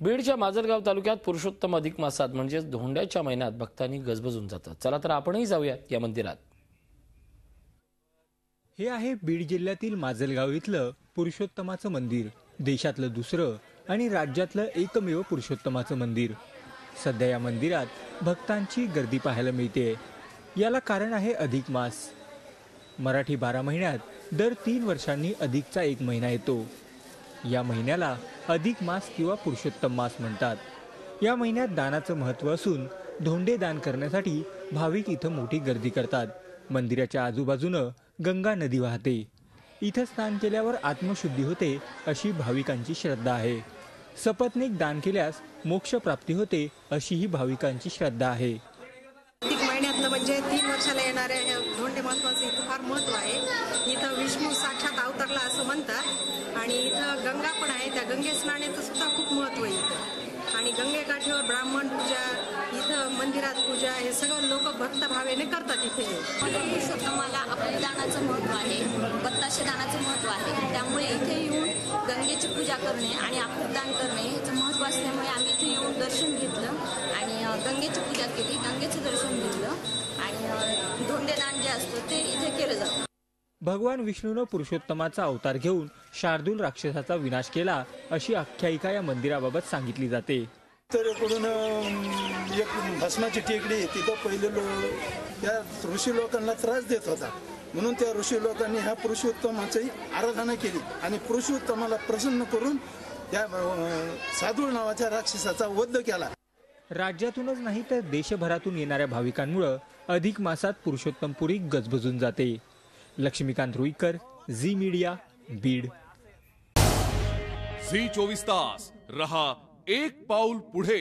बीडच्या माजलगाव तालुक्यात पुरुषोत्तम अधिक मासात म्हणजे धोंड्याच्या महिन्यात भक्तांनी गजबजून जातात। चला तर आपणही जाऊयात या मंदिरात। हे आहे बीड जिल्ह्यातील माजलगाव इथलं पुरुषोत्तमाचं मंदिर। देशातलं दुसरं आणि राज्यातलं एकमेव पुरुषोत्तमाचं मंदिर। सध्या या मंदिरात भक्तांची गर्दी पाहायला मिळते। याला कारण आहे अधिक मास। मराठी 12 महिन्यात दर 3 वर्षांनी अधिकचा एक महिना येतो। या महिन्याला अधिक मास किंवा पुरुषोत्तम मास म्हणतात। या महिन्यात दानाचं महत्त्व असून धोंडे दान करण्यासाठी भाविक इथं मोठी गर्दी करतात। मंदिराच्या आजूबाजूनं गंगा नदी वाहते। इथं स्नान केल्यावर आत्मशुद्धी होते अशी भाविकांची श्रद्धा आहे। सपत्नीक दान केल्यास मोक्ष प्राप्ती होते अशी ही भाविकांची श्रद्धा आहे। अधिक महिन्यातलं म्हणजे 3 वर्षाला येणाऱ्या या धोंडे महत्वाचं इथं फार महत्त्व आहे। इथं विष्णू साक्षात अवतरला असं म्हणतात आणि इथं गंगा पण आहे। त्या गंगे स्नानाचं सुद्धा खूप महत्त्व आहे इथं। आणि गंगेकाठीवर ब्राह्मण पूजा, इथं मंदिरात पूजा, हे सगळं लोक भक्तभावेने करतात इथे। पुरुषोत्तमाला अपदानाचं महत्त्व आहे, बत्ताशे दानाचं महत्त्व आहे। त्यामुळे इथे येऊन गंगेची पूजा करणे आणि अपदान करणे याचं महत्त्व असल्यामुळे आम्ही इथे येऊन दर्शन घेतलं आणि गंगेची पूजा केली, गंगेचं दर्शन घेतलं आणि धोंडेदान जे असतं ते इथे केलं जातं। भगवान विष्णूनं पुरुषोत्तमाचा अवतार घेऊन शार्दूल राक्षसाचा विनाश केला अशी आख्यायिका या मंदिराबाबत सांगितली जाते। उत्तरेकडून एक भस्माची टेकडी, तिथं पहिले त्या ऋषी लोकांना त्रास देत होता, म्हणून त्या ऋषी लोकांनी ह्या पुरुषोत्तमाची आराधना केली आणि पुरुषोत्तमाला प्रसन्न करून त्या सादूळ नावाच्या राक्षसाचा वध केला। राज्यातूनच नाही तर देशभरातून येणाऱ्या भाविकांमुळे अधिक मासात पुरुषोत्तमपुरी गजबजून जाते। Laxmikant Ruikar, Zee media, Beed. Zee 24 तास रहा एक पाऊल पुढे।